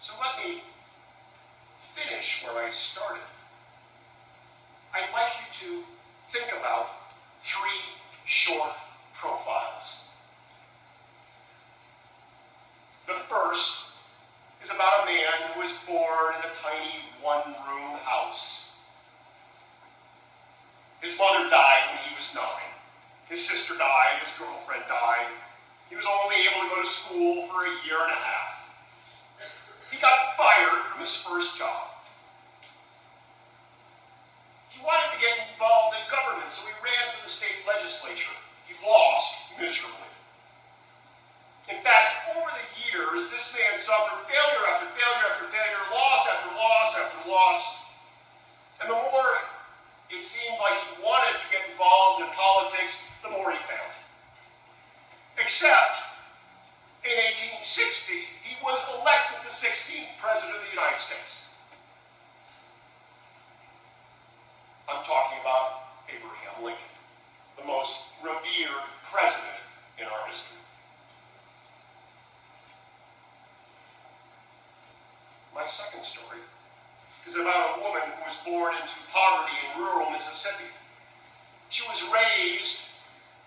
So let me finish where I started. I'd like you to think about 3 short profiles. The first is about a man who was born in a tiny one-room house. His mother died when he was 9. His sister died, his girlfriend died. He was only able to go to school for a year and a half. He got fired from his first job. He wanted to get involved in government, so he ran for the state legislature. He lost miserably. In fact, over the years, this man suffered failure after failure after failure, loss after loss after loss. And the more it seemed like he wanted to get involved in politics, the more he found. Except, in 1860, he was elected the 16th President of the United States. I'm talking about Abraham Lincoln, the most revered president in our history. My second story is about a woman who was born into poverty in rural Mississippi. She was raised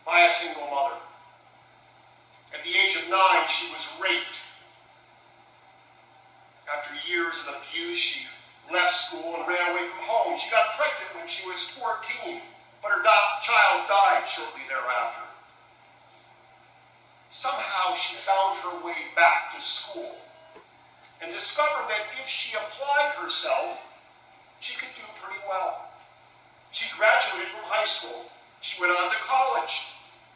by a single mother. At the age of 9, she was raped. After years of abuse, she left school and ran away from home. She got pregnant when she was 14, but her child died shortly thereafter. Somehow she found her way back to school and discovered that if she applied herself, she could do pretty well. She graduated from high school. She went on to college.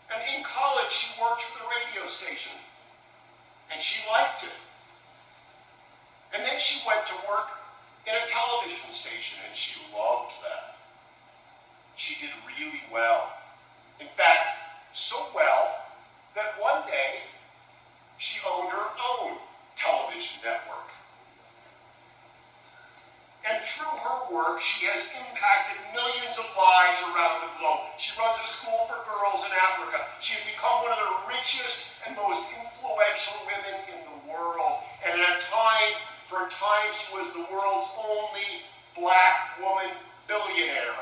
And in college, she worked for the radio station. And she liked it. And then she went to work in a television station, and she loved that. She did really well. In fact, so well that one day she owned her own television network. And through her work, she has impacted millions of lives around the globe. She runs a school for girls in Africa. She has become one of the richest and most influential women in the world. And at for a time, she was the world's only black woman billionaire.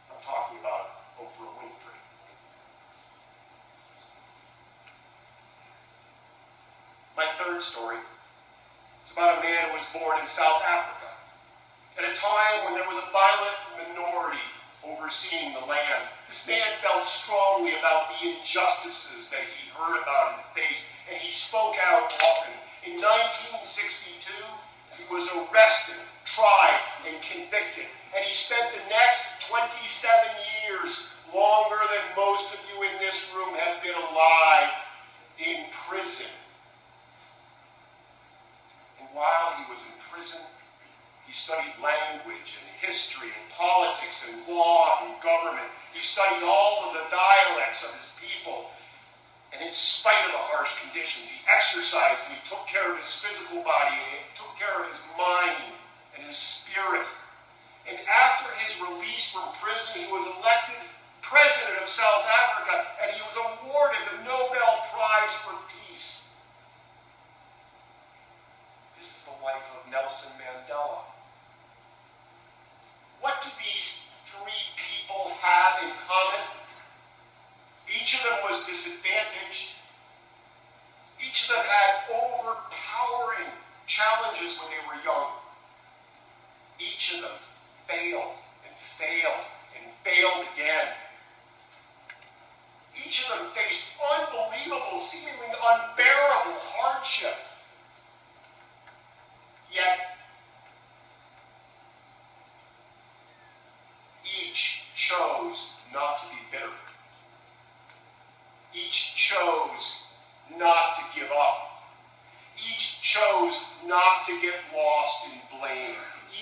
I'm talking about Oprah Winfrey. My third story is about a man who was born in South Africa at a time when there was a violent minority overseeing the land. This man felt strongly about the injustices that he heard about and faced, and he spoke out often. In 1962, he was arrested, tried, and convicted, and he spent the next 27 years, longer than most of you in this room have been alive, in prison. And while he was in prison, he studied language and history and politics and law and government. He studied all of the dialects of his people. And in spite of the harsh conditions, he exercised and he took care of his physical body and he took care of his mind and his spirit. And after his release from prison, he was elected president of South Africa, and he was awarded the Nobel Prize for Peace. This is the life of Nelson Mandela. What do these 3 people have in common? Each of them was disadvantaged. Each of them had overpowering challenges when they were young. Each of them failed and failed and failed again. Each of them faced unbelievable, seemingly unbearable hardship. Yet, each chose not to be bitter. Each chose not to give up. Each chose not to get lost in blame.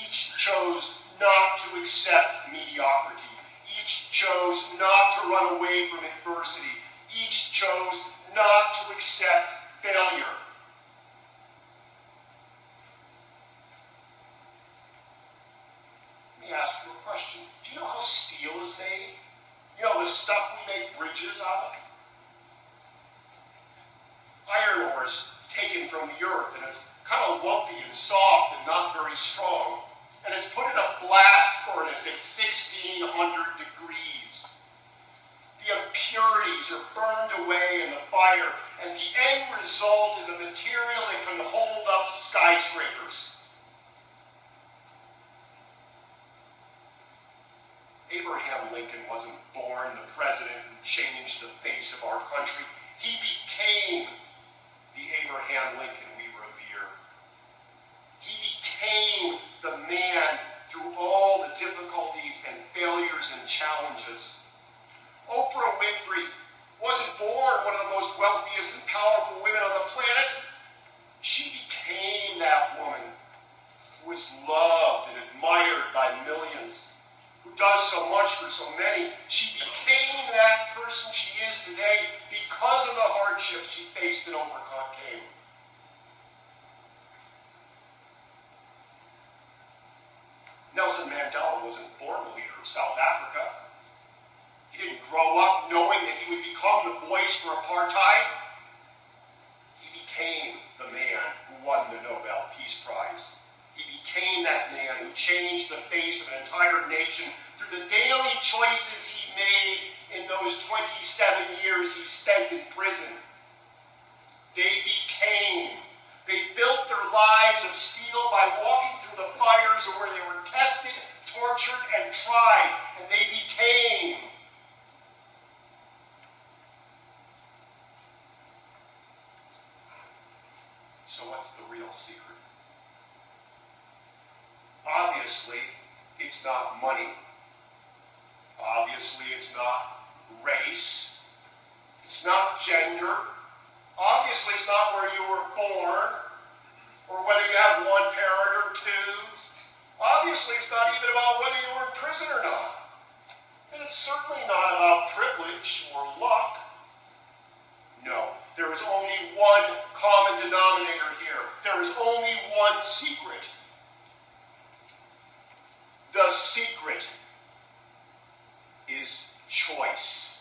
Each chose not to accept mediocrity. Each chose not to run away from adversity. Each chose not to accept from the earth, and it's kind of lumpy and soft and not very strong. And it's put in a blast furnace at 1,600 degrees. The impurities are burned away in the fire, and the end result is a material that can hold up skyscrapers. Abraham Lincoln wasn't born the president who changed the face of our country. He became the Abraham Lincoln we revere. He became the man through all the difficulties and failures and challenges. Oprah Winfrey wasn't born one of the most wealthiest and powerful women on the planet. She became that woman who was loved and admired by millions, who does so much for so many. She became that person she is today because of the hardships she faced and overcame. Nelson Mandela wasn't born a leader of South Africa. He didn't grow up knowing that he would become the voice for apartheid. He became the man who won the Nobel Peace Prize. He became that man who changed the face of an entire nation through the daily choices he made in those 27 years he spent in prison. They built their lives of steel by walking through the fires where they were tested, tortured, and tried, and they became. So what's the real secret? Obviously, it's not money. Obviously, it's not race. It's not gender. Obviously, it's not where you were born or whether you have one parent or two. Obviously, it's not even about whether you were in prison or not. And it's certainly not about privilege or luck. No, there is only one common denominator here. There is only one secret. The secret is choice.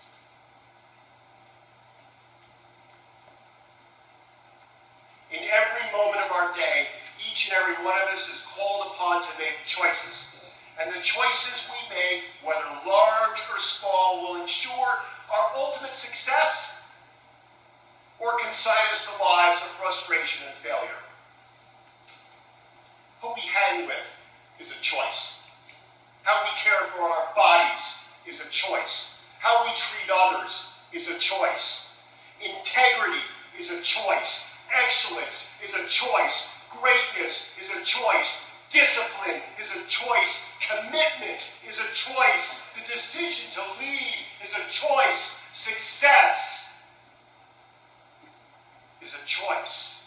In every moment of our day, each and every one of us is called upon to make choices. And the choices we make, whether large or small, will ensure our ultimate success or consign us to lives of frustration and failure. Who we hang with is a choice. How we care for our bodies is a choice. How we treat others is a choice. Integrity is a choice. Excellence is a choice. Greatness is a choice. Discipline is a choice. Commitment is a choice. The decision to lead is a choice. Success is a choice.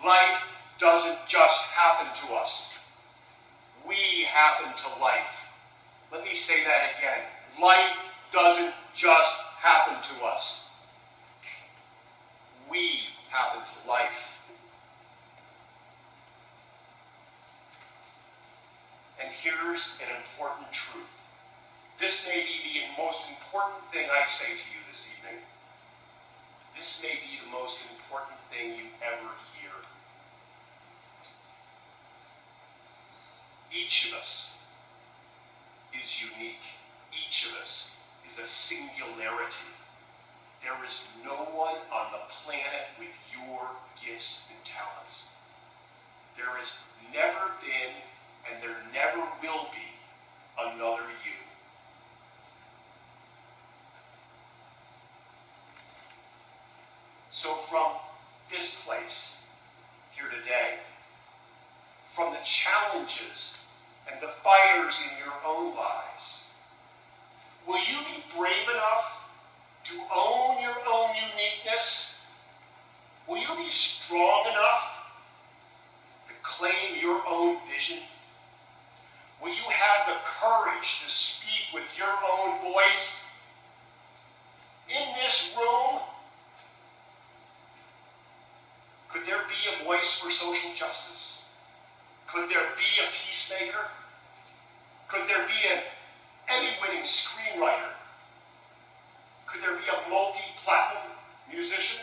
Life doesn't just happen to us. We happen to life. Let me say that again. Life doesn't just happen to us. We happen to life. And here's an important truth. This may be the most important thing I say to you this evening. This may be the most important thing you ever hear. Each of us is unique. Each of us is a singularity. There is no one on the planet with your gifts and talents. There has never been, and there never will be, another you. So from this place, here today, from the challenges and the fires in your own lives, will you be brave enough to own your own uniqueness? Will you be strong enough to claim your own vision? Will you have the courage to speak with your own voice? In this room, could there be a voice for social justice? Could there be a peacemaker? Could there be an Emmy-winning screenwriter? Could there be a multi-platinum musician,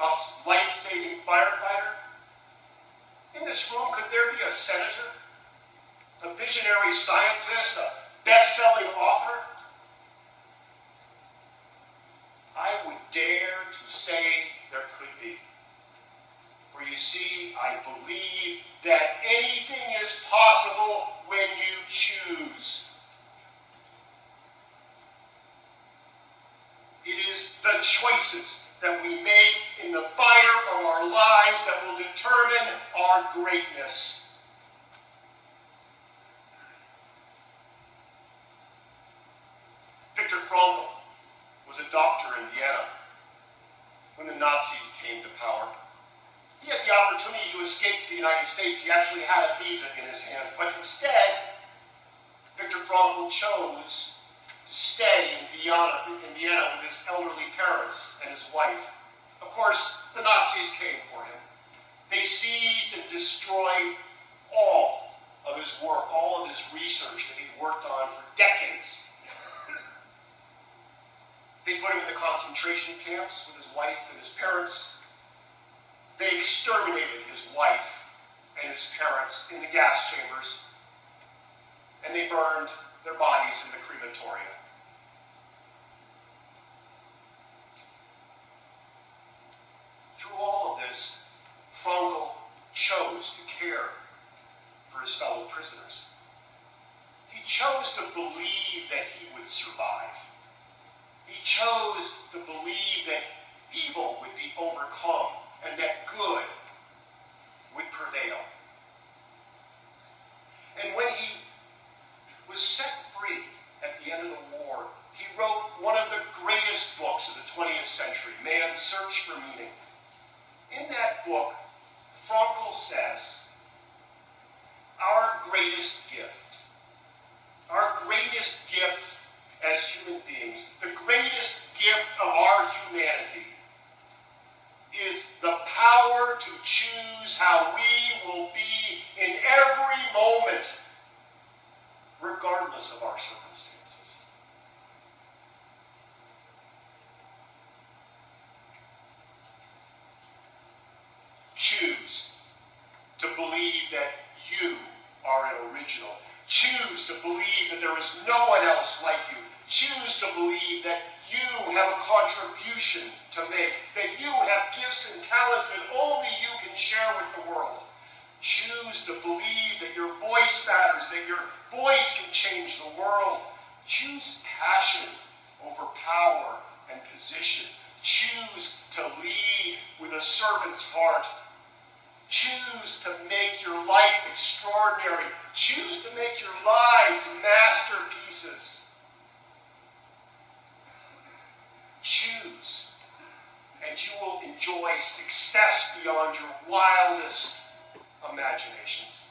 a life-saving firefighter? In this room, could there be a senator, a visionary scientist, a best-selling author? I would dare to say there could be. For you see, I believe that anything is possible when you choose. It is the choices that we make in the fire of our lives that will determine our greatness. Viktor Frankl was a doctor in Vienna when the Nazis came to power. He had the opportunity to escape to the United States. He actually had a visa in his hands. But instead, Viktor Frankl chose to stay in Vienna with his elderly parents and his wife. Of course, the Nazis came for him. They seized and destroyed all of his work, all of his research that he'd worked on for decades. They put him in the concentration camps with his wife and his parents. They exterminated his wife and his parents in the gas chambers, and they burned their bodies in the crematoria. Through all of this, Frankl chose to care for his fellow prisoners. He chose to believe that he would survive. He chose to believe that evil would be overcome and that good would prevail. And when he was set free at the end of the war, he wrote one of the greatest books of the 20th century, Man's Search for Meaning. In that book, Frankl says, our greatest gifts as human beings, the greatest gift of our humanity is the power to choose how we will be in every moment, regardless of our circumstances. Choose to believe that you are an original. Choose to believe that there is no one else like you. Choose to believe that you have a contribution to make, that you have gifts and talents that only you can share with the world. Choose to believe that your voice matters, that your voice can change the world. Choose passion over power and position. Choose to lead with a servant's heart. Choose to make your life extraordinary. Choose to make your lives masterpieces. Choose, and you will enjoy success beyond your wildest imaginations.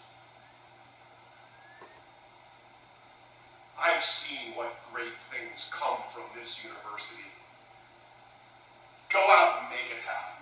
I've seen what great things come from this university. Go out and make it happen.